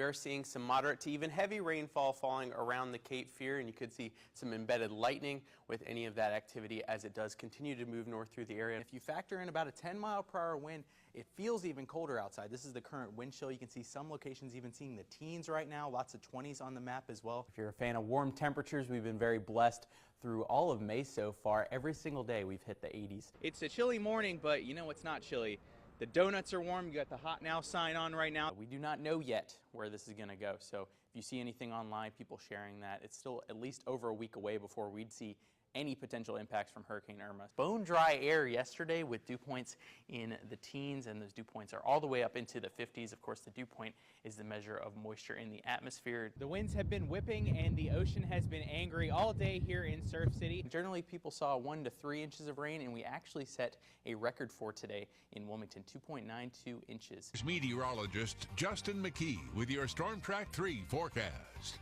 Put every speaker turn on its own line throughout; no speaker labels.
we are seeing some moderate to even heavy rainfall falling around the Cape Fear, and you could see some embedded lightning with any of that activity as it does continue to move north through the area. If you factor in about a 10-mile-per-hour wind, it feels even colder outside. This is the current wind chill. You can see some locations even seeing the teens right now, lots of 20s on the map as well. If you're a fan of warm temperatures, we've been very blessed through all of May so far. Every single day we've hit the 80s.
It's a chilly morning, but you know what's not chilly? The donuts are warm. You got the hot now sign on right now.
We do not know yet where this is going to go. So if you see anything online, people sharing that, it's still at least over a week away before we'd see any potential impacts from Hurricane Irma. Bone dry air yesterday with dew points in the teens, and those dew points are all the way up into the 50s. Of course, the dew point is the measure of moisture in the atmosphere.
The winds have been whipping and the ocean has been angry all day here in Surf City.
Generally, people saw 1 to 3 inches of rain, and we actually set a record for today in Wilmington, 2.92 inches.
Meteorologist Justin McKee with your Storm Track 3 forecast.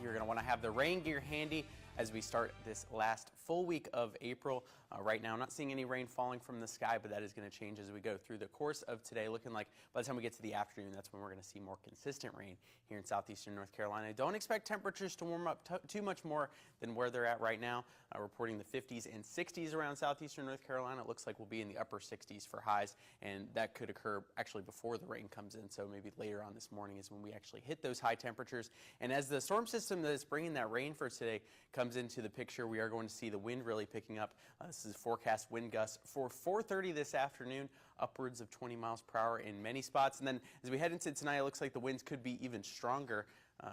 You're going to want to have the rain gear handy as we start this last full week of April. Right now, I'm not seeing any rain falling from the sky, but that is going to change as we go through the course of today. Looking like by the time we get to the afternoon, that's when we're going to see more consistent rain here in southeastern North Carolina. Don't expect temperatures to warm up too much more than where they're at right now. Reporting the 50s and 60s around southeastern North Carolina. It looks like we'll be in the upper 60s for highs, and that could occur actually before the rain comes in. So maybe later on this morning is when we actually hit those high temperatures. And as the storm system that is bringing that rain for today comes into the picture, we are going to see the wind really picking up. This is forecast wind gusts for 4:30 this afternoon, upwards of 20 miles per hour in many spots. And then as we head into tonight, it looks like the winds could be even stronger.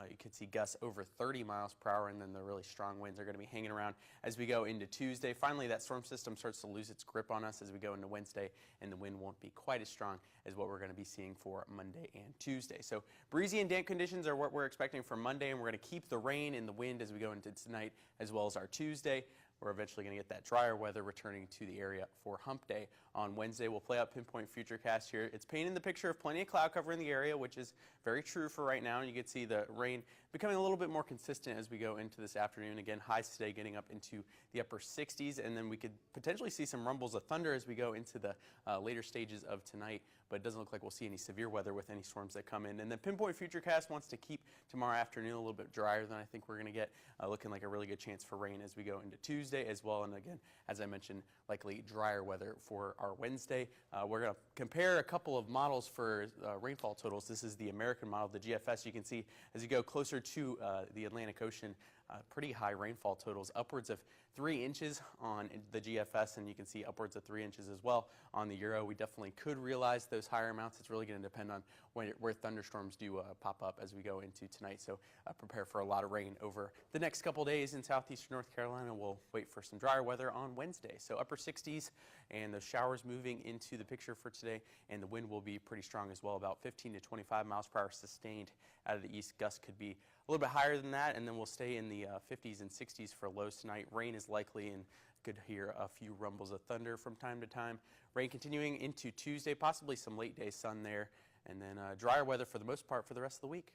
You could see gusts over 30 miles per hour, and then the really strong winds are going to be hanging around as we go into Tuesday. Finally, that storm system starts to lose its grip on us as we go into Wednesday, and the wind won't be quite as strong as what we're going to be seeing for Monday and Tuesday. So breezy and damp conditions are what we're expecting for Monday, and we're going to keep the rain and the wind as we go into tonight as well as our Tuesday. We're eventually going to get that drier weather returning to the area for Hump Day on Wednesday. We'll play out Pinpoint Futurecast here. It's painting the picture of plenty of cloud cover in the area, which is very true for right now. You can see the rain becoming a little bit more consistent as we go into this afternoon. Again, highs today getting up into the upper 60s, and then we could potentially see some rumbles of thunder as we go into the later stages of tonight, but it doesn't look like we'll see any severe weather with any storms that come in. And then Pinpoint Futurecast wants to keep tomorrow afternoon a little bit drier than I think we're going to get, looking like a really good chance for rain as we go into Tuesday as well. And again, as I mentioned, likely drier weather for our Wednesday. We're going to compare a couple of models for rainfall totals. This is the American model, the GFS. You can see as you go closer to the Atlantic Ocean, pretty high rainfall totals, upwards of 3 inches on the GFS, and you can see upwards of 3 inches as well on the Euro. We definitely could realize those higher amounts. It's really going to depend on where thunderstorms do pop up as we go into tonight. So prepare for a lot of rain over the next couple days in southeastern North Carolina. We'll wait for some drier weather on Wednesday. So upper 60s, and those showers moving into the picture for today, and the wind will be pretty strong as well, about 15 to 25 miles per hour sustained out of the east. Gusts could be a little bit higher than that, and then we'll stay in the 50s and 60s for lows tonight. Rain is likely, and could hear a few rumbles of thunder from time to time. Rain continuing into Tuesday, possibly some late day sun there, and then drier weather for the most part for the rest of the week.